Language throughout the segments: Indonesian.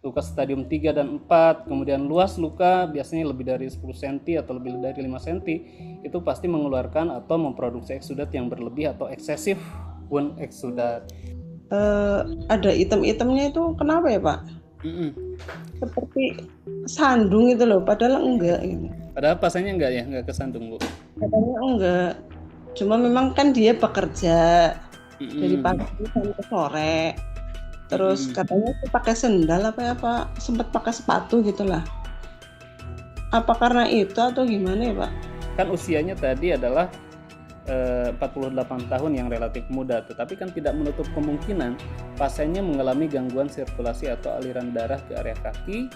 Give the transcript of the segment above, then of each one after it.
luka stadium 3 dan 4, kemudian luas luka biasanya lebih dari 10 cm atau lebih dari 5 cm, itu pasti mengeluarkan atau memproduksi eksudat yang berlebih atau eksesif wound eksudat. Eh, ada item-itemnya itu kenapa ya Pak? Mm-mm. Seperti sandung itu loh, padahal enggak gitu. Padahal pasiennya enggak ya, enggak kesandung Bu. Katanya enggak. Cuma memang kan dia bekerja dari Mm-mm. pagi sampai sore. Terus Mm-mm. katanya sih pakai sendal apa ya Pak? Sempat pakai sepatu gitulah. Apa karena itu atau gimana ya Pak? Kan usianya tadi adalah 48 tahun yang relatif muda, tetapi kan tidak menutup kemungkinan pasiennya mengalami gangguan sirkulasi atau aliran darah ke area kaki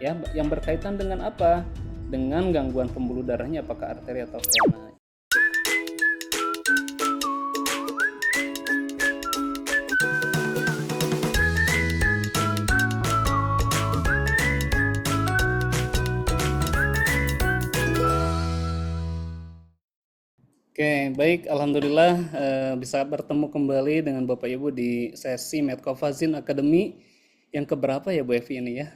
ya, yang berkaitan dengan apa? Dengan gangguan pembuluh darahnya, apakah arteri atau vena. Oke, baik. Alhamdulillah bisa bertemu kembali dengan Bapak Ibu di sesi Medcovazin Academy yang keberapa ya Bu Evi ini ya?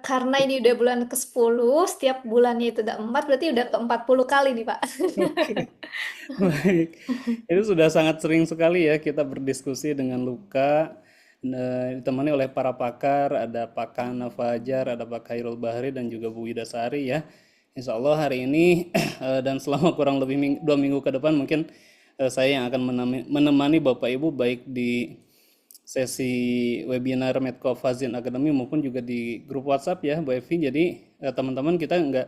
Karena ini udah bulan ke-10, setiap bulannya itu udah 4, berarti udah ke-40 kali nih, Pak. Oke, baik. Itu sudah sangat sering sekali ya kita berdiskusi dengan luka, ditemani oleh para pakar, ada Pak Kana Fajar, ada Pak Khairul Bahri, dan juga Bu Widasari ya. Insya Allah hari ini dan selama kurang lebih 2 minggu ke depan mungkin saya yang akan menemani Bapak Ibu baik di sesi webinar Medcovazin Academy maupun juga di grup WhatsApp ya Bu Evi. Jadi teman-teman kita nggak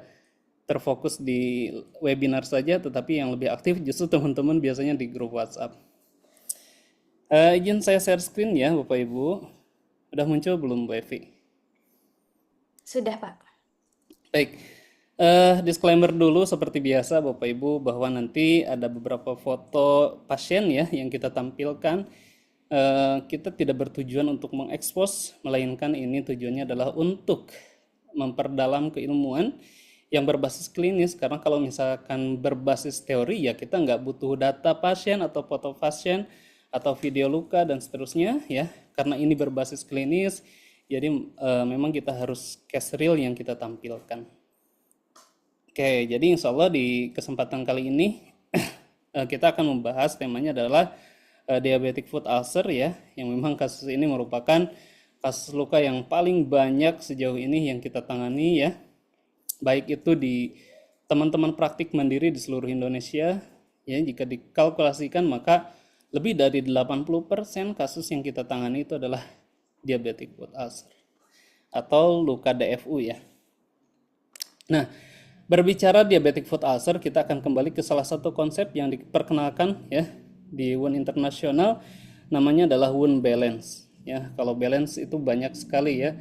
terfokus di webinar saja, tetapi yang lebih aktif justru teman-teman biasanya di grup WhatsApp. Izin saya share screen ya Bapak Ibu. Udah muncul belum Bu Evi? Sudah, Pak. Baik, disclaimer dulu seperti biasa Bapak Ibu bahwa nanti ada beberapa foto pasien ya yang kita tampilkan. Kita tidak bertujuan untuk mengekspos, melainkan ini tujuannya adalah untuk memperdalam keilmuan yang berbasis klinis. Karena kalau misalkan berbasis teori ya kita nggak butuh data pasien atau foto pasien atau video luka dan seterusnya ya. Karena ini berbasis klinis, jadi memang kita harus case real yang kita tampilkan. Oke, jadi insya Allah di kesempatan kali ini kita akan membahas temanya adalah diabetic foot ulcer ya, yang memang kasus ini merupakan kasus luka yang paling banyak sejauh ini yang kita tangani ya, baik itu di teman-teman praktik mandiri di seluruh Indonesia ya. Jika dikalkulasikan maka lebih dari 80% kasus yang kita tangani itu adalah diabetic foot ulcer atau luka DFU ya. Nah, berbicara diabetic foot ulcer, kita akan kembali ke salah satu konsep yang diperkenalkan ya di wound internasional, namanya adalah wound balance ya. Kalau balance itu banyak sekali ya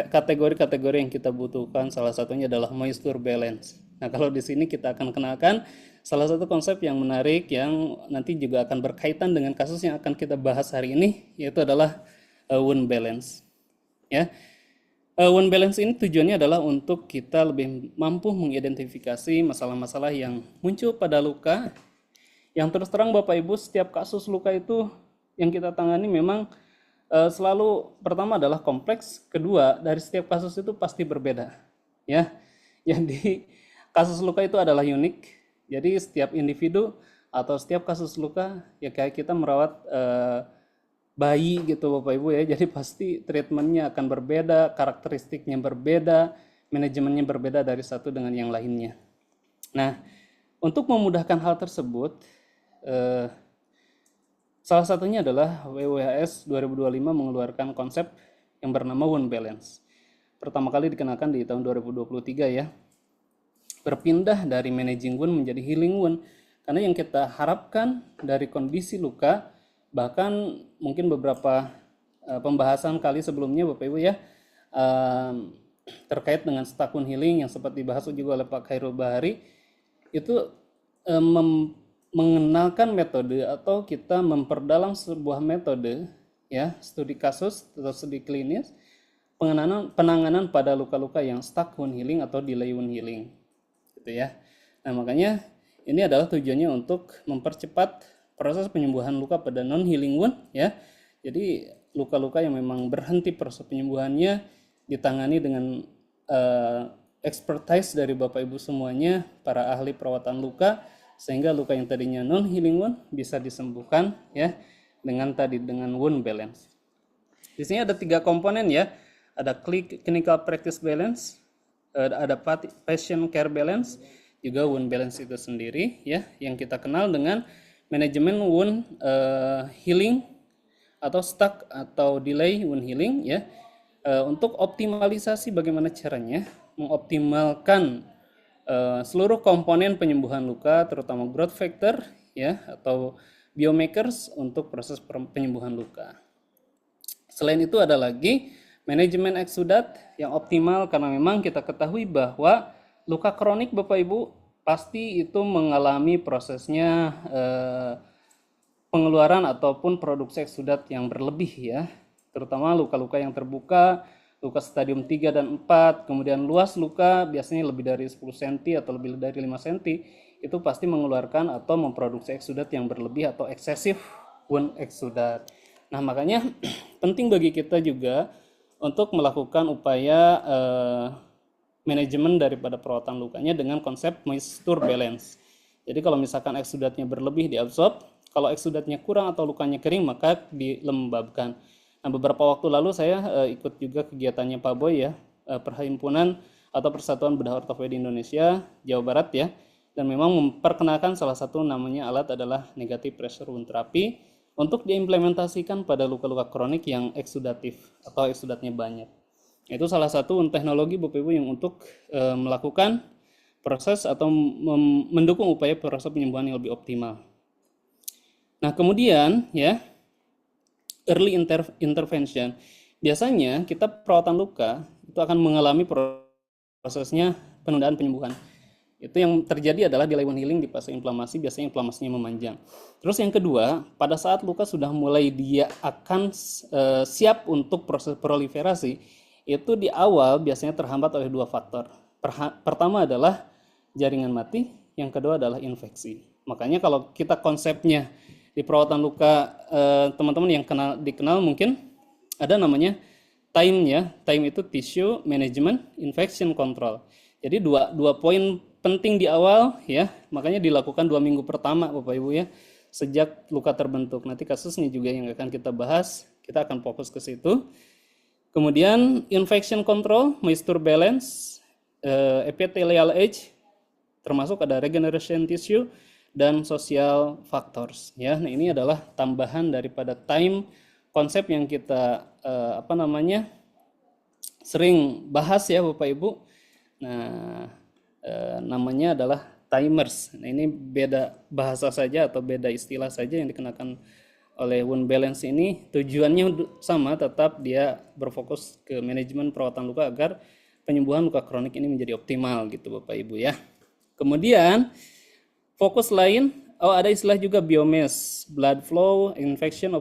kategori-kategori yang kita butuhkan, salah satunya adalah moisture balance. Nah, kalau di sini kita akan kenalkan salah satu konsep yang menarik yang nanti juga akan berkaitan dengan kasus yang akan kita bahas hari ini, yaitu adalah wound balance ya. Wound balance ini tujuannya adalah untuk kita lebih mampu mengidentifikasi masalah-masalah yang muncul pada luka. Yang terus terang Bapak Ibu, setiap kasus luka itu yang kita tangani memang selalu pertama adalah kompleks, kedua dari setiap kasus itu pasti berbeda ya. Jadi kasus luka itu adalah unik. Jadi setiap individu atau setiap kasus luka ya kayak kita merawat bayi gitu Bapak Ibu ya. Jadi pasti treatmentnya akan berbeda, karakteristiknya berbeda, manajemennya berbeda dari satu dengan yang lainnya. Nah, untuk memudahkan hal tersebut, salah satunya adalah WWHS 2025 mengeluarkan konsep yang bernama wound balance. Pertama kali dikenakan di tahun 2023 ya. Berpindah dari managing wound menjadi healing wound. Karena yang kita harapkan dari kondisi luka, bahkan mungkin beberapa pembahasan kali sebelumnya Bapak Ibu ya, terkait dengan stuck wound healing yang sempat dibahas juga oleh Pak Khairul Bahari, itu mengenalkan metode atau kita memperdalam sebuah metode ya, studi kasus atau studi klinis penanganan pada luka-luka yang stuck wound healing atau delay wound healing gitu ya. Nah, makanya ini adalah tujuannya untuk mempercepat proses penyembuhan luka pada non healing wound ya. Jadi luka-luka yang memang berhenti proses penyembuhannya ditangani dengan expertise dari Bapak Ibu semuanya, para ahli perawatan luka, sehingga luka yang tadinya non healing wound bisa disembuhkan ya dengan wound balance. Di sini ada 3 komponen ya. Ada clinical practice balance, ada patient care balance, juga wound balance itu sendiri ya, yang kita kenal dengan manajemen wound healing atau stuck atau delay wound healing ya. Untuk optimalisasi bagaimana caranya mengoptimalkan seluruh komponen penyembuhan luka, terutama growth factor ya atau biomarkers untuk proses penyembuhan luka. Selain itu ada lagi manajemen eksudat yang optimal, karena memang kita ketahui bahwa luka kronik Bapak Ibu pasti itu mengalami prosesnya pengeluaran ataupun produksi eksudat yang berlebih ya, terutama luka-luka yang terbuka, luka stadium 3 dan 4, kemudian luas luka biasanya lebih dari 10 cm atau lebih dari 5 cm, itu pasti mengeluarkan atau memproduksi eksudat yang berlebih atau eksesif wound eksudat. Nah makanya penting bagi kita juga untuk melakukan upaya manajemen daripada perawatan lukanya dengan konsep moisture balance. Jadi kalau misalkan eksudatnya berlebih diabsorb, kalau eksudatnya kurang atau lukanya kering maka dilembabkan. Nah beberapa waktu lalu saya ikut juga kegiatannya Pak Boy ya, Perhimpunan atau Persatuan Bedah Ortopedi Indonesia Jawa Barat ya, dan memang memperkenalkan salah satu namanya alat adalah negative pressure wound therapy untuk diimplementasikan pada luka-luka kronik yang eksudatif atau eksudatnya banyak. Itu salah satu teknologi Bapak Ibu yang untuk melakukan proses atau mendukung upaya proses penyembuhan yang lebih optimal. Nah kemudian ya, early intervention. Biasanya kita perawatan luka itu akan mengalami prosesnya penundaan penyembuhan. Itu yang terjadi adalah delay wound healing di fase inflamasi, biasanya inflamasinya memanjang. Terus yang kedua, pada saat luka sudah mulai dia akan siap untuk proses proliferasi, itu di awal biasanya terhambat oleh 2 faktor. Pertama adalah jaringan mati, yang kedua adalah infeksi. Makanya kalau kita konsepnya di perawatan luka, teman-teman yang dikenal mungkin ada namanya TIME ya. TIME itu tissue management infection control. Jadi dua poin penting di awal ya, makanya dilakukan 2 minggu pertama Bapak Ibu ya, sejak luka terbentuk. Nanti kasusnya juga yang akan kita bahas, kita akan fokus ke situ. Kemudian infection control, moisture balance, epithelial age, termasuk ada regeneration tissue dan social factors ya. Nah ini adalah tambahan daripada time konsep yang kita sering bahas ya Bapak Ibu. Nah namanya adalah timers. Nah ini beda bahasa saja atau beda istilah saja yang dikenakan oleh wound balance ini. Tujuannya sama, tetap dia berfokus ke manajemen perawatan luka agar penyembuhan luka kronik ini menjadi optimal gitu Bapak Ibu ya. Kemudian fokus lain, ada istilah juga biomes, blood flow, infection,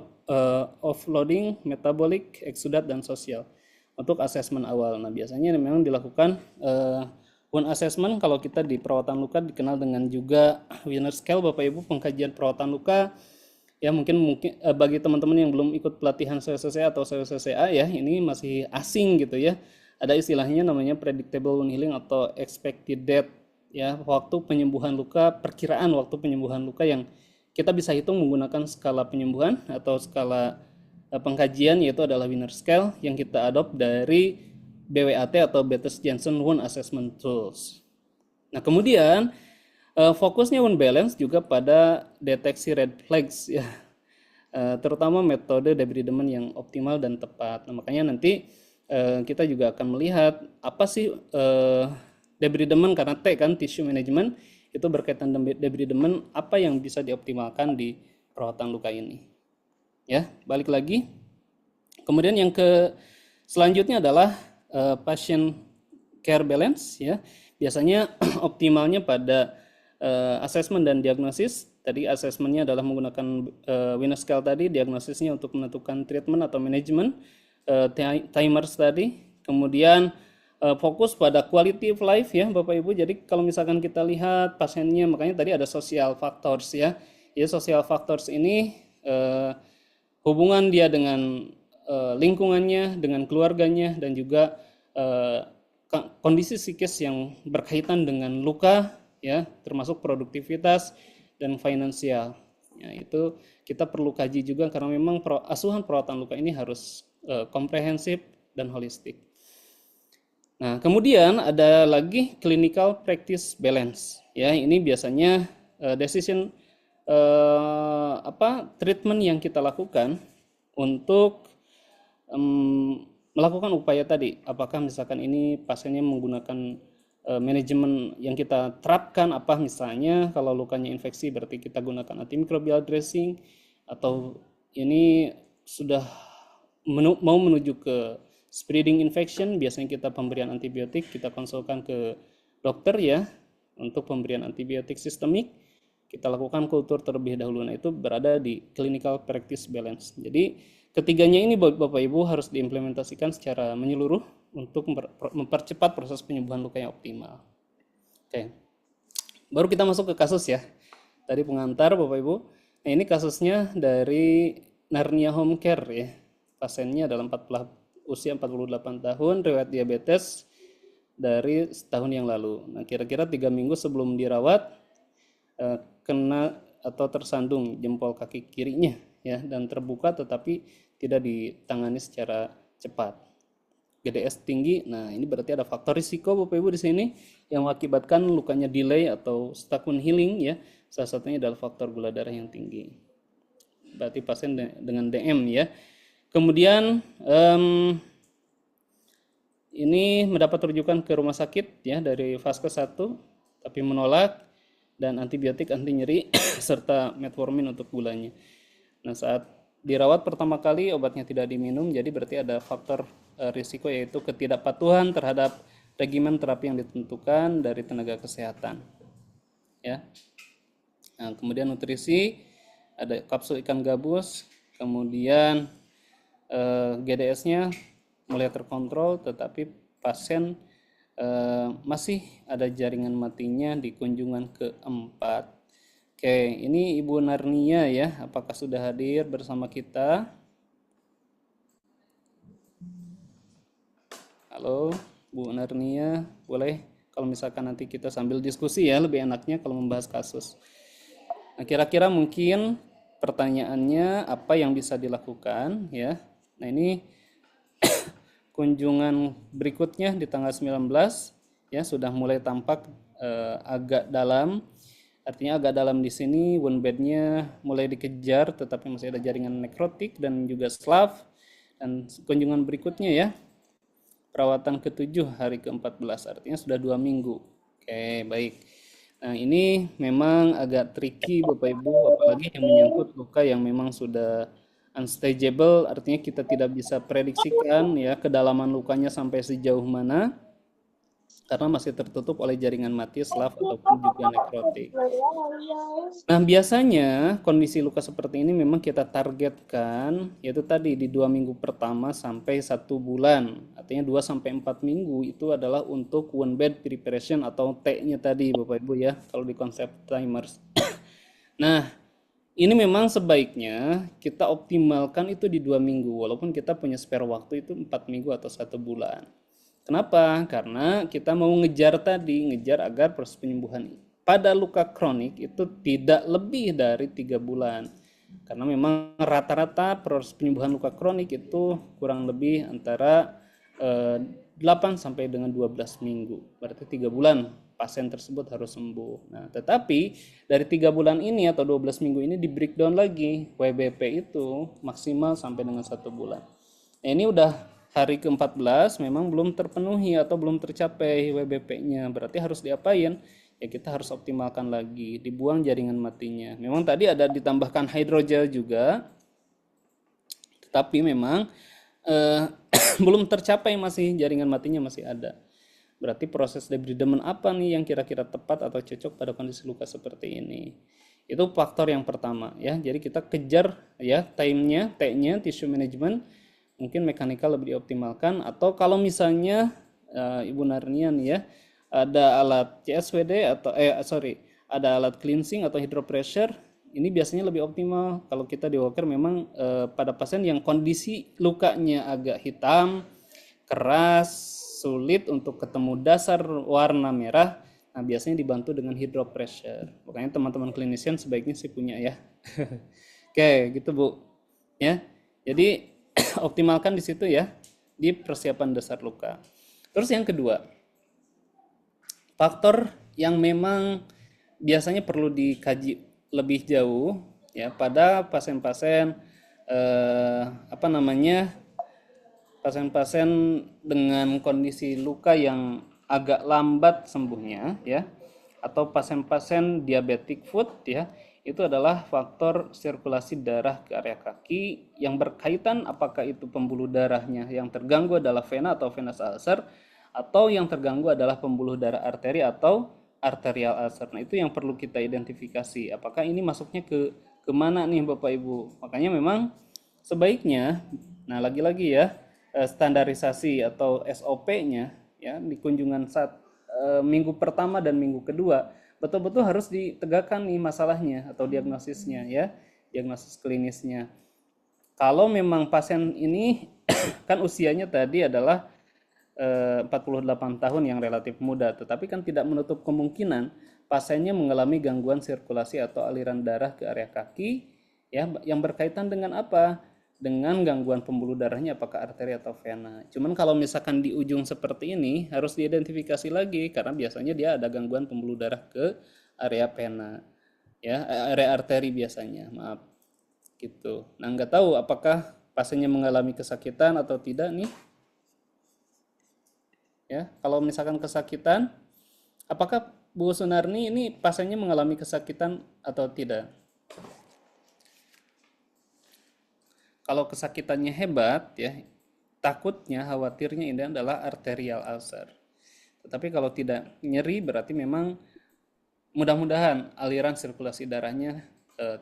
offloading, metabolic, exudat, dan sosial untuk asesmen awal. Nah biasanya memang dilakukan wound assessment kalau kita di perawatan luka dikenal dengan juga Wiener Scale Bapak Ibu, pengkajian perawatan luka. Ya mungkin bagi teman-teman yang belum ikut pelatihan CCCA atau CCCA ya, ini masih asing gitu ya. Ada istilahnya namanya predictable wound healing atau expected death ya, waktu penyembuhan luka, perkiraan waktu penyembuhan luka yang kita bisa hitung menggunakan skala penyembuhan atau skala pengkajian, yaitu adalah Wiener Scale yang kita adopt dari BWAT atau Bates Janssen Wound Assessment Tools. Nah kemudian fokusnya wound balance juga pada deteksi red flags ya, terutama metode debridement yang optimal dan tepat. Nah makanya nanti kita juga akan melihat apa sih debridement, karena T kan tissue management itu berkaitan dengan debridement, apa yang bisa dioptimalkan di perawatan luka ini. Ya, balik lagi. Kemudian yang selanjutnya adalah patient care balance ya. Biasanya optimalnya pada assessment dan diagnosis. Tadi assessmentnya adalah menggunakan Wiener Scale tadi, diagnosisnya untuk menentukan treatment atau manajemen, timers tadi. Kemudian fokus pada quality of life ya Bapak Ibu. Jadi kalau misalkan kita lihat pasiennya, makanya tadi ada social factors ya. Ya social factors ini hubungan dia dengan lingkungannya, dengan keluarganya, dan juga eh, kondisi psikis yang berkaitan dengan luka, ya, termasuk produktivitas dan finansial. Ya, itu kita perlu kaji juga karena memang asuhan perawatan luka ini harus komprehensif dan holistik. Nah, kemudian ada lagi clinical practice balance. Ya, ini biasanya decision treatment yang kita lakukan untuk melakukan upaya tadi. Apakah misalkan ini pasiennya menggunakan manajemen yang kita terapkan, apa misalnya kalau lukanya infeksi berarti kita gunakan antimicrobial dressing, atau ini sudah mau menuju ke spreading infection, biasanya kita pemberian antibiotik, kita konsulkan ke dokter ya untuk pemberian antibiotik sistemik, kita lakukan kultur terlebih dahulu. Nah, itu berada di clinical practice balance. Jadi ketiganya ini Bapak Ibu harus diimplementasikan secara menyeluruh untuk mempercepat proses penyembuhan luka yang optimal. Oke. Baru kita masuk ke kasus ya. Tadi pengantar Bapak Ibu. Nah, ini kasusnya dari Narnia Home Care ya. Pasiennya adalah usia 48 tahun, riwayat diabetes dari setahun yang lalu. Nah, kira-kira 3 minggu sebelum dirawat kena atau tersandung jempol kaki kirinya ya, dan terbuka tetapi tidak ditangani secara cepat. GDS tinggi. Nah, ini berarti ada faktor risiko Bapak Ibu di sini yang mengakibatkan lukanya delay atau stuck wound healing ya. Salah satunya adalah faktor gula darah yang tinggi. Berarti pasien dengan DM ya. Kemudian ini mendapat rujukan ke rumah sakit ya dari Vaskes 1 tapi menolak, dan antibiotik anti nyeri serta metformin untuk gulanya. Nah, saat dirawat pertama kali obatnya tidak diminum, jadi berarti ada faktor risiko yaitu ketidakpatuhan terhadap regimen terapi yang ditentukan dari tenaga kesehatan. Ya. Nah, kemudian nutrisi, ada kapsul ikan gabus, kemudian GDS-nya mulai terkontrol, tetapi pasien masih ada jaringan matinya di kunjungan keempat. Oke, ini Ibu Narnia ya, apakah sudah hadir bersama kita? Halo, Bu Narnia, boleh kalau misalkan nanti kita sambil diskusi ya, lebih enaknya kalau membahas kasus. Nah, kira-kira mungkin pertanyaannya apa yang bisa dilakukan ya. Nah, ini kunjungan berikutnya di tanggal 19 ya sudah mulai tampak agak dalam. Artinya agak dalam di sini, wound bednya mulai dikejar tetapi masih ada jaringan nekrotik dan juga slav. Dan kunjungan berikutnya ya, perawatan ke-7 hari ke-14, artinya sudah 2 minggu. Oke, baik. Nah, ini memang agak tricky Bapak Ibu, apalagi yang menyangkut luka yang memang sudah unstageable, artinya kita tidak bisa prediksikan ya kedalaman lukanya sampai sejauh mana karena masih tertutup oleh jaringan mati, slav ataupun juga nekrotik. Nah, biasanya kondisi luka seperti ini memang kita targetkan yaitu tadi di 2 minggu pertama sampai 1 bulan. Artinya 2 sampai 4 minggu itu adalah untuk wound bed preparation atau T-nya tadi Bapak Ibu ya, kalau di konsep timers. Nah, ini memang sebaiknya kita optimalkan itu di 2 minggu, walaupun kita punya spare waktu itu 4 minggu atau 1 bulan. Kenapa? Karena kita mau ngejar agar proses penyembuhan pada luka kronik itu tidak lebih dari 3 bulan. Karena memang rata-rata proses penyembuhan luka kronik itu kurang lebih antara 8 sampai dengan 12 minggu. Berarti 3 bulan pasien tersebut harus sembuh. Nah, tetapi dari 3 bulan ini atau 12 minggu ini di breakdown lagi, WBP itu maksimal sampai dengan 1 bulan. Nah, ini udah hari ke-14 memang belum terpenuhi atau belum tercapai WBP-nya. Berarti harus diapain? Ya kita harus optimalkan lagi, dibuang jaringan matinya. Memang tadi ada ditambahkan hidrogel juga, tetapi memang belum tercapai, masih jaringan matinya masih ada. Berarti proses debridement apa nih yang kira-kira tepat atau cocok pada kondisi luka seperti ini? Itu faktor yang pertama ya. Jadi kita kejar ya time-nya, T-nya, tissue management, mungkin mekanikal lebih dioptimalkan, atau kalau misalnya Ibu Narnia nih ya, ada alat CSWD atau ada alat cleansing atau hydropressure, ini biasanya lebih optimal kalau kita di walker memang pada pasien yang kondisi lukanya agak hitam, keras, sulit untuk ketemu dasar warna merah. Nah, biasanya dibantu dengan hydropressure. Makanya teman-teman klinisian sebaiknya sih punya ya. Oke, gitu Bu. Ya. Jadi optimalkan di situ ya di persiapan dasar luka. Terus yang kedua, faktor yang memang biasanya perlu dikaji lebih jauh ya pada pasien-pasien apa namanya pasien-pasien dengan kondisi luka yang agak lambat sembuhnya ya atau pasien-pasien diabetic foot ya itu adalah faktor sirkulasi darah ke area kaki yang berkaitan apakah itu pembuluh darahnya yang terganggu adalah vena atau venous ulcer atau yang terganggu adalah pembuluh darah arteri atau arterial ulcer. Nah, itu yang perlu kita identifikasi. Apakah ini masuknya ke kemana nih Bapak Ibu? Makanya memang sebaiknya, nah lagi-lagi ya, standarisasi atau SOP-nya ya di kunjungan saat minggu pertama dan minggu kedua betul-betul harus ditegakkan nih masalahnya atau diagnosisnya ya, diagnosis klinisnya. Kalau memang pasien ini kan usianya tadi adalah 48 tahun yang relatif muda, tetapi kan tidak menutup kemungkinan pasiennya mengalami gangguan sirkulasi atau aliran darah ke area kaki ya yang berkaitan dengan apa? Dengan gangguan pembuluh darahnya apakah arteri atau vena. Cuman kalau misalkan di ujung seperti ini harus diidentifikasi lagi karena biasanya dia ada gangguan pembuluh darah ke area vena ya, area arteri biasanya. Maaf. Gitu. Nah, nggak tahu apakah pasiennya mengalami kesakitan atau tidak nih. Ya, kalau misalkan kesakitan, apakah Bu Sunarni ini pasiennya mengalami kesakitan atau tidak? Kalau kesakitannya hebat, ya, takutnya, khawatirnya ini adalah arterial ulcer. Tetapi kalau tidak nyeri, berarti memang mudah-mudahan aliran sirkulasi darahnya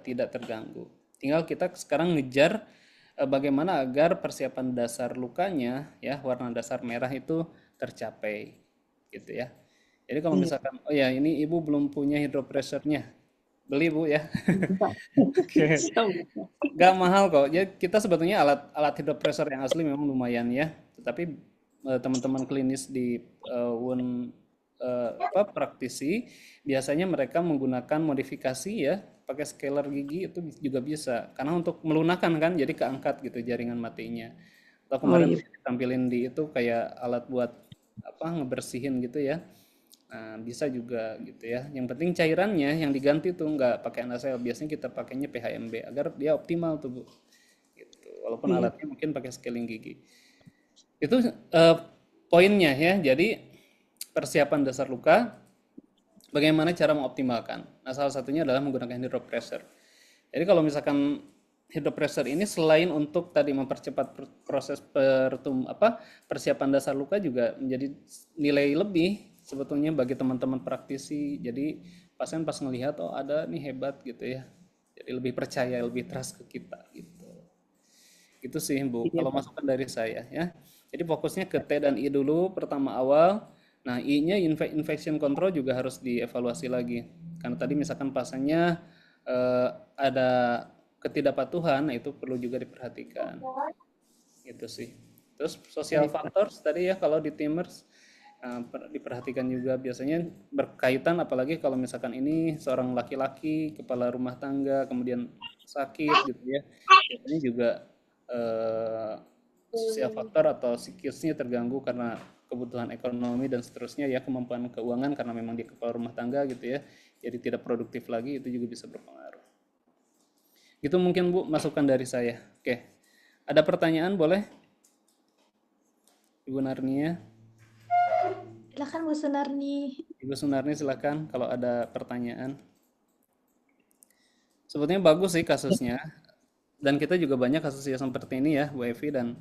tidak terganggu. Tinggal kita sekarang ngejar bagaimana agar persiapan dasar lukanya, ya, warna dasar merah itu tercapai gitu ya. Jadi kalau misalkan oh ya ini ibu belum punya hydropressure-nya, beli Bu ya. Oke. Gak mahal kok. Jadi kita sebetulnya alat hydropressure yang asli memang lumayan ya. Tetapi teman-teman klinis di praktisi biasanya mereka menggunakan modifikasi ya, pakai scaler gigi itu juga bisa. Karena untuk melunakkan kan jadi keangkat gitu jaringan matinya. Atau kemarin ditampilin di itu kayak alat buat apa ngebersihin gitu ya. Nah, bisa juga gitu ya. Yang penting cairannya yang diganti tuh nggak pakai NaCl. Biasanya kita pakainya PHMB agar dia optimal tuh Bu. Gitu. Walaupun alatnya mungkin pakai scaling gigi. Itu poinnya ya. Jadi persiapan dasar luka, bagaimana cara mengoptimalkan. Nah, salah satunya adalah menggunakan hydropressure. Jadi kalau misalkan hydropressure ini selain untuk tadi mempercepat proses persiapan dasar luka juga menjadi nilai lebih sebetulnya bagi teman-teman praktisi. Jadi pasien pas ngelihat oh ada nih hebat gitu ya. Jadi lebih percaya, lebih trust ke kita gitu. Itu sih Bu, kalau masukan dari saya ya. Jadi fokusnya ke T dan I dulu pertama awal. Nah, I-nya infection control juga harus dievaluasi lagi. Karena tadi misalkan pasiennya ada ketidakpatuhan, nah itu perlu juga diperhatikan. Gitu sih. Terus social factors tadi ya kalau di Timers diperhatikan juga biasanya berkaitan apalagi kalau misalkan ini seorang laki-laki kepala rumah tangga kemudian sakit gitu ya. Biasanya juga social factor atau psikisnya terganggu karena kebutuhan ekonomi dan seterusnya ya, kemampuan keuangan karena memang dia kepala rumah tangga gitu ya. Jadi tidak produktif lagi itu juga bisa berpengaruh. Itu mungkin Bu masukan dari saya. Oke. Ada pertanyaan boleh? Ibu Narnia. Silakan Bu Sunarni. Ibu Sunarni silakan kalau ada pertanyaan. Sebetulnya bagus sih kasusnya. Dan kita juga banyak kasus yang seperti ini ya Bu Evi dan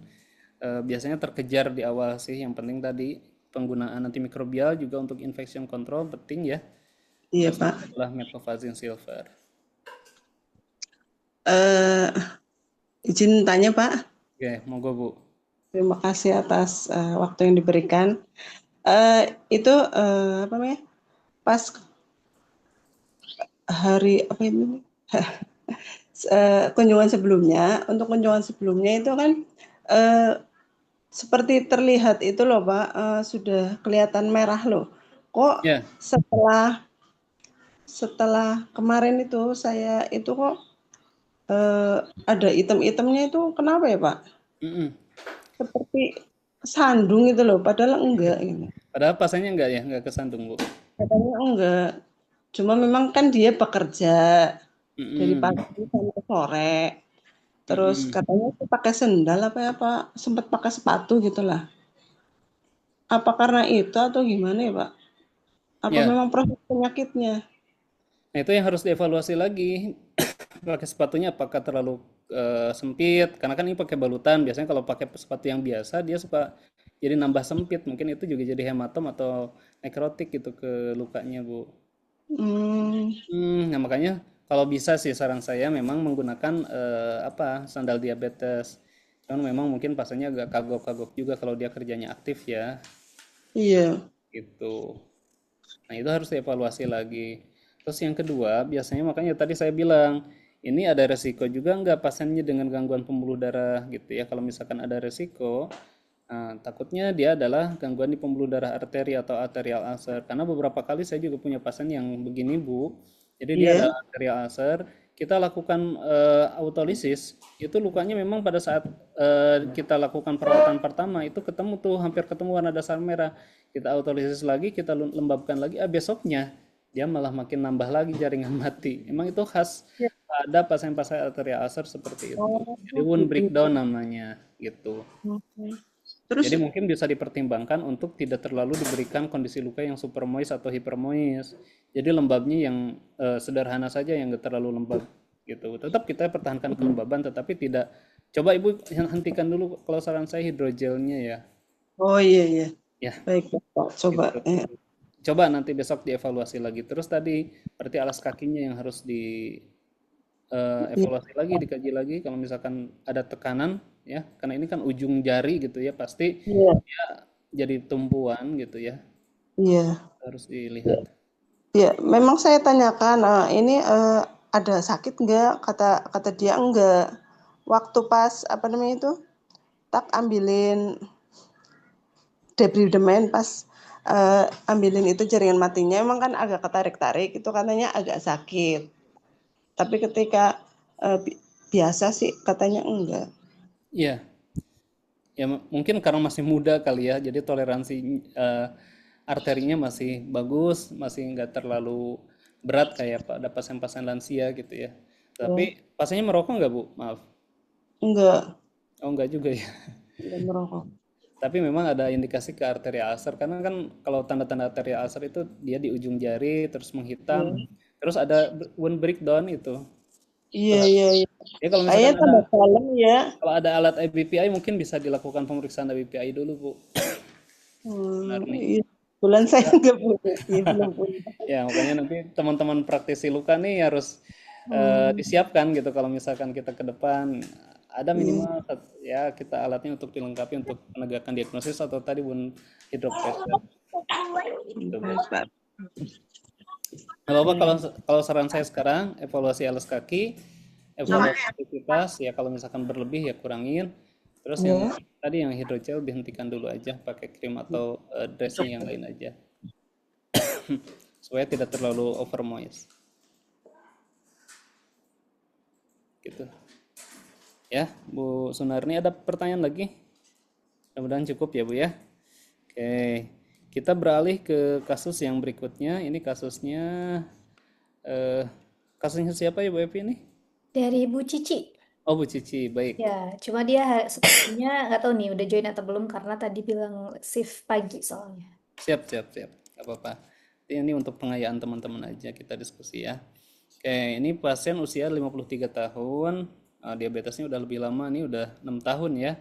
biasanya terkejar di awal sih. Yang penting tadi penggunaan antimikrobial juga untuk infection control penting ya. Iya Pak. Adalah methylphenidate silver. Izin tanya Pak. Oke, monggo Bu. Terima kasih atas waktu yang diberikan. Itu apa namanya? Pas hari apa ini? kunjungan sebelumnya, untuk kunjungan sebelumnya itu kan eh, seperti terlihat itu loh Pak, sudah kelihatan merah loh. Kok Ya, setelah setelah kemarin itu saya itu kok eh, ada item-itemnya itu kenapa ya Pak? mm-mm. Seperti sandung itu loh, padahal enggak gitu. Padahal pasiennya enggak ya, enggak kesandung, Bu. Katanya enggak. Cuma memang kan dia bekerja dari Mm-mm. pagi sampai sore. Terus Mm-mm. katanya sih pakai sendal apa sempat pakai sepatu gitulah. Apa karena itu atau gimana ya Pak? Apa Ya, memang proses penyakitnya? nah itu yang harus dievaluasi lagi. Pakai sepatunya apakah terlalu sempit? Karena kan ini pakai balutan. Biasanya kalau pakai sepatu yang biasa dia suka jadi nambah sempit. Mungkin itu juga jadi hematom atau nekrotik gitu ke lukanya, Bu. Hmm, Nah makanya kalau bisa sih saran saya memang menggunakan apa sandal diabetes. Cuman memang mungkin pasiennya agak kagok-kagok juga kalau dia kerjanya aktif ya, iya, gitu. Nah, itu harus dievaluasi lagi. Terus yang kedua, biasanya makanya tadi saya bilang, ini ada resiko juga nggak pasiennya dengan gangguan pembuluh darah gitu ya. Kalau misalkan ada resiko, takutnya dia adalah gangguan di pembuluh darah arteri atau arterial ulcer. Karena beberapa kali saya juga punya pasien yang begini, Bu. Jadi dia ada iya. arterial ulcer, kita lakukan autolisis, itu lukanya memang pada saat kita lakukan perawatan pertama itu ketemu tuh hampir ketemu warna dasar merah. Kita autolisis lagi, kita lembabkan lagi, besoknya dia malah makin nambah lagi jaringan mati. Emang itu khas Iya. ada pasien-pasien arterial ulcer seperti itu. Jadi Oh, wound gitu. breakdown namanya gitu. Oke. Terus, Jadi mungkin bisa dipertimbangkan untuk tidak terlalu diberikan kondisi luka yang super moist atau hypermoist. Jadi lembabnya yang sederhana saja yang nggak terlalu lembab gitu. Tetap kita pertahankan kelembaban tetapi tidak. Coba Ibu hentikan dulu kalau saran saya hidrogelnya ya. oh iya iya, Ya, baik Pak, coba. gitu. Coba nanti besok dievaluasi lagi. Terus tadi berarti alas kakinya yang harus di Iya, evaluasi lagi, dikaji lagi kalau misalkan ada tekanan ya, karena ini kan ujung jari gitu ya, pasti iya, dia jadi tumpuan gitu ya, iya. harus dilihat. Iya, memang saya tanyakan, ini ada sakit enggak? Kata kata dia enggak. Waktu pas apa namanya itu, tak ambilin debridemen pas ambilin itu jaringan matinya, emang kan agak ketarik-tarik, itu katanya agak sakit. Tapi ketika biasa sih katanya enggak. Iya, ya mungkin karena masih muda kali ya, jadi toleransi eh, arterinya masih bagus, masih nggak terlalu berat kayak pada pasien-pasien lansia gitu ya. Tapi Ya, pasiennya merokok nggak, Bu? Maaf. enggak, Oh, nggak juga ya. enggak merokok. Tapi memang ada indikasi ke arteria ulcer karena kan kalau tanda-tanda arteria ulcer itu dia di ujung jari terus menghitam, Iya, terus ada wound breakdown itu. iya, iya, iya. Ya kalau Kayaknya misalkan tambah dalam ya. alat IBPI mungkin bisa dilakukan pemeriksaan IBPI dulu, Bu. Narni. Iya. Bulan saya enggak punya sih, belum punya. Ya, makanya nanti teman-teman praktisi luka nih harus Hmm, disiapkan gitu kalau misalkan kita ke depan ada iya, minimal ya kita alatnya untuk dilengkapi untuk penegakan diagnosis atau tadi wound hydropressure gitu, Bu. baik, Pak. Nggak apa-apa kalau Iya. kalau saran saya sekarang evaluasi alas kaki, evaluasi aktivitas ya kalau misalkan berlebih ya kurangin. Terus yang Iya. tadi yang hidrogel dihentikan dulu aja pakai krim atau dressing yang lain aja supaya tidak terlalu over moist gitu. Ya, Bu Sunarni ada pertanyaan lagi? Mudah-mudahan cukup ya Bu ya. Oke, kita beralih ke kasus yang berikutnya. Ini kasusnya eh kasusnya siapa ya Bu Evi ini? Dari Bu Cici. Oh Bu Cici, baik. Ya, cuma dia sepertinya nggak tahu nih udah join atau belum karena tadi bilang shift pagi soalnya. Siap, siap, siap. Gak apa-apa. Ini untuk pengayaan teman-teman aja kita diskusi ya. Oke, ini pasien usia 53 tahun, diabetesnya udah lebih lama nih, udah 6 tahun ya.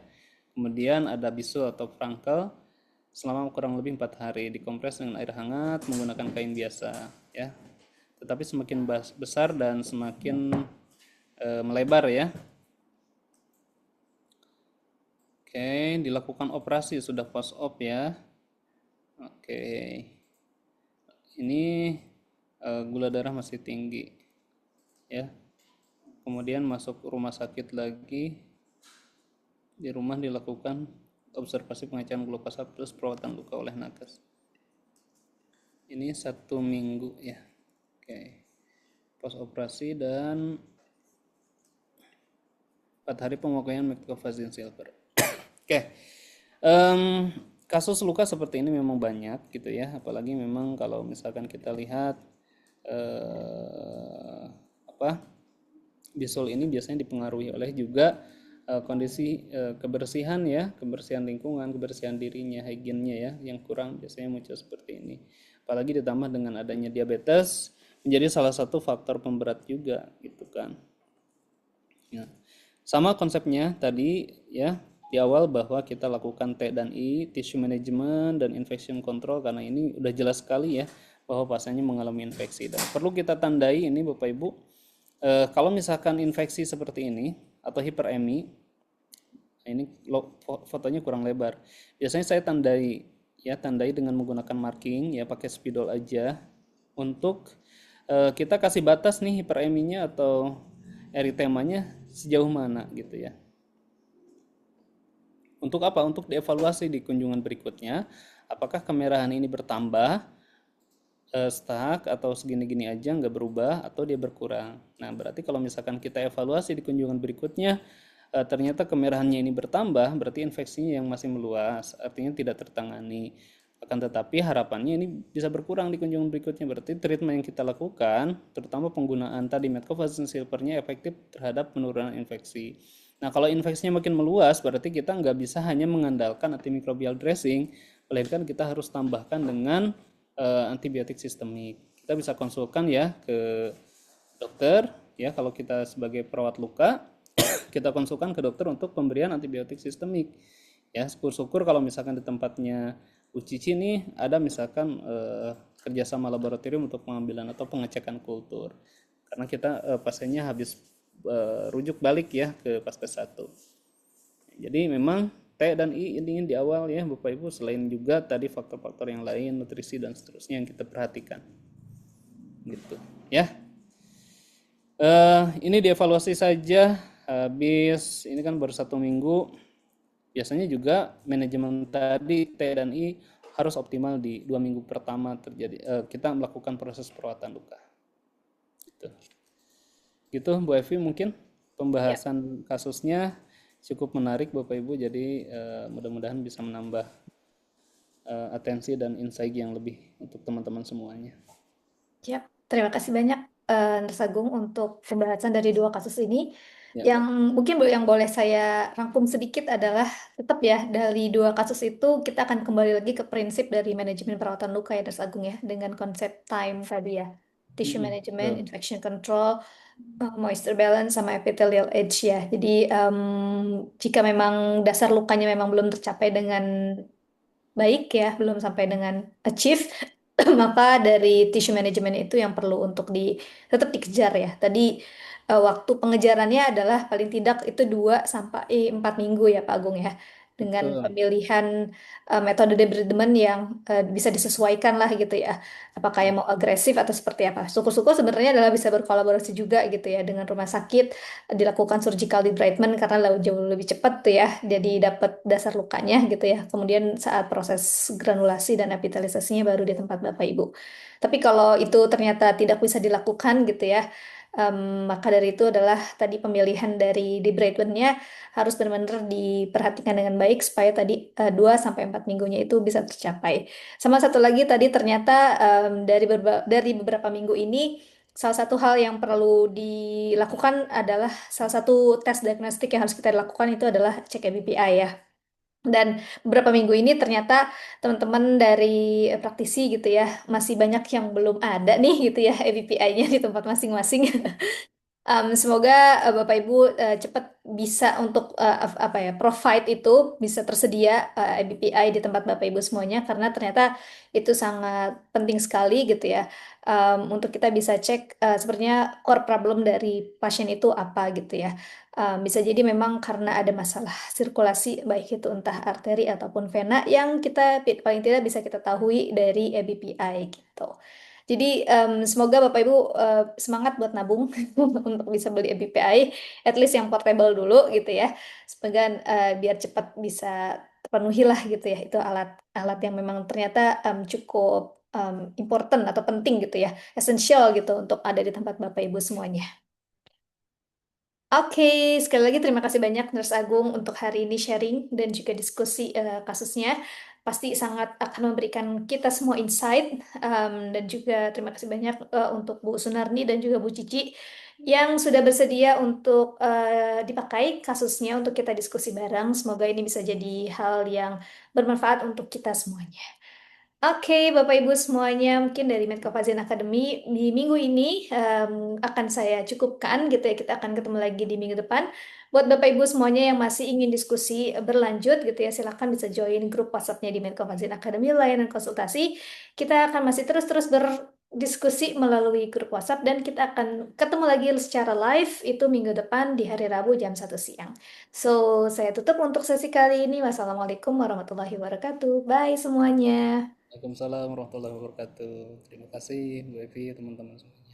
Kemudian ada bisul atau frankel selama kurang lebih 4 hari, dikompres dengan air hangat menggunakan kain biasa ya. Tetapi semakin besar dan semakin melebar ya. Oke, dilakukan operasi sudah post op ya. Oke, ini gula darah masih tinggi ya. kemudian masuk rumah sakit lagi, di rumah dilakukan observasi pengecekan glukosa plus perawatan luka oleh nakes. Ini 1 minggu ya. Oke, pos operasi dan 4 hari pemakaian meclofazine silver. Oke, kasus luka seperti ini memang banyak gitu ya, apalagi memang kalau misalkan kita lihat apa, bisul ini biasanya dipengaruhi oleh juga kondisi kebersihan ya, kebersihan lingkungan, kebersihan dirinya, higiennya ya, yang kurang biasanya muncul seperti ini. Apalagi ditambah dengan adanya diabetes menjadi salah satu faktor pemberat juga gitu kan. Nah, sama konsepnya tadi ya di awal bahwa kita lakukan T dan I, tissue management dan infection control, karena ini udah jelas sekali ya bahwa pasiennya mengalami infeksi. Dan perlu kita tandai ini Bapak Ibu, kalau misalkan infeksi seperti ini atau hiperemi, ini fotonya kurang lebar. Biasanya saya tandai dengan menggunakan marking ya, pakai spidol aja untuk kita kasih batas nih hipereminya atau eritemanya sejauh mana gitu ya. Untuk apa? Untuk dievaluasi di kunjungan berikutnya, apakah kemerahan ini bertambah, stuck, atau segini-gini aja nggak berubah, atau dia berkurang. Nah, berarti kalau misalkan kita evaluasi di kunjungan berikutnya, ternyata kemerahannya ini bertambah, berarti infeksinya yang masih meluas, artinya tidak tertangani. Akan tetapi harapannya ini bisa berkurang di kunjungan berikutnya, berarti treatment yang kita lakukan, terutama penggunaan tadi meclofazine silvernya efektif terhadap penurunan infeksi. Nah, kalau infeksinya makin meluas, berarti kita nggak bisa hanya mengandalkan antimikrobial dressing, melainkan kita harus tambahkan dengan antibiotik sistemik. Kita bisa konsulkan ya ke dokter, ya kalau kita sebagai perawat luka, kita konsulkan ke dokter untuk pemberian antibiotik sistemik. Ya, syukur-syukur kalau misalkan di tempatnya UCC nih ada misalkan kerjasama laboratorium untuk pengambilan atau pengecekan kultur. Karena kita pasiennya habis rujuk balik ya ke Paskes 1. Jadi memang T dan I ini di awal ya Bapak Ibu, selain juga tadi faktor-faktor yang lain, nutrisi dan seterusnya yang kita perhatikan. Gitu ya. Ini dievaluasi saja, habis ini kan baru 1 minggu. Biasanya juga manajemen tadi T dan I harus optimal di 2 minggu pertama terjadi kita melakukan proses perawatan luka. Gitu Bu Evi, mungkin pembahasan kasusnya cukup menarik Bapak Ibu, jadi mudah-mudahan bisa menambah atensi dan insight yang lebih untuk teman-teman semuanya. Siap. Terima kasih banyak Nurse Agung untuk pembahasan dari 2 kasus ini. Ya, Yang mungkin yang boleh saya rangkum sedikit adalah tetap ya dari 2 kasus itu kita akan kembali lagi ke prinsip dari manajemen perawatan luka ya Nurse Agung ya, dengan konsep time tadi ya, tissue management, betul. infection control, moisture balance sama epithelial edge ya. Jadi jika memang dasar lukanya memang belum tercapai dengan baik ya, belum sampai dengan achieve, maka dari tissue management itu yang perlu untuk tetap dikejar ya. Tadi waktu pengejarannya adalah paling tidak itu 2 sampai 4 minggu ya Pak Agung ya. Dengan Betul. pemilihan metode debridement yang bisa disesuaikan lah gitu ya. Apakah yang mau agresif atau seperti apa. Syukur-syukur sebenarnya adalah bisa berkolaborasi juga gitu ya dengan rumah sakit, dilakukan surgical debridement karena jauh lebih cepat tuh ya. Jadi dapat dasar lukanya gitu ya. Kemudian saat proses granulasi dan epitelisasinya baru di tempat Bapak Ibu. Tapi kalau itu ternyata tidak bisa dilakukan gitu ya, maka dari itu adalah tadi pemilihan dari debridement-nya harus benar-benar diperhatikan dengan baik supaya tadi 2 sampai 4 minggunya itu bisa tercapai. Sama satu lagi tadi ternyata dari beberapa minggu ini salah satu hal yang perlu dilakukan adalah salah satu tes diagnostik yang harus kita lakukan itu adalah cek EBPI ya. Dan beberapa minggu ini ternyata teman-teman dari praktisi gitu ya masih banyak yang belum ada nih gitu ya EBPI-nya di tempat masing-masing. Semoga Bapak Ibu cepat bisa untuk apa ya provide itu bisa tersedia BPI di tempat Bapak Ibu semuanya karena ternyata itu sangat penting sekali gitu ya untuk kita bisa cek sebenarnya core problem dari pasien itu apa gitu ya. Bisa jadi memang karena ada masalah sirkulasi baik itu entah arteri ataupun vena yang kita paling tidak bisa kita tahui dari EBPI gitu. Jadi semoga Bapak Ibu semangat buat nabung untuk bisa beli MPPI, at least yang portable dulu gitu ya. Semoga biar cepat bisa terpenuhi lah gitu ya. Itu alat yang memang ternyata cukup important atau penting gitu ya, essential gitu untuk ada di tempat Bapak Ibu semuanya. Oke, sekali lagi terima kasih banyak Nurse Agung untuk hari ini sharing dan juga diskusi kasusnya. Pasti sangat akan memberikan kita semua insight. Dan juga terima kasih banyak untuk Bu Sunarni dan juga Bu Cici yang sudah bersedia untuk dipakai kasusnya untuk kita diskusi bareng. Semoga ini bisa jadi hal yang bermanfaat untuk kita semuanya. Oke, Bapak Ibu semuanya, mungkin dari Medco Fazien Academy di minggu ini akan saya cukupkan gitu ya. Kita akan ketemu lagi di minggu depan. Buat Bapak Ibu semuanya yang masih ingin diskusi berlanjut gitu ya, silahkan bisa join grup WhatsApp-nya di Medco Fazien Academy layanan konsultasi. Kita akan masih terus-terus berdiskusi melalui grup WhatsApp dan kita akan ketemu lagi secara live itu minggu depan di hari Rabu jam 1 siang. So, saya tutup untuk sesi kali ini. Wassalamualaikum warahmatullahi wabarakatuh. Bye semuanya. Waalaikumsalam warahmatullahi wabarakatuh. Terima kasih Bu Evi, teman-teman semua.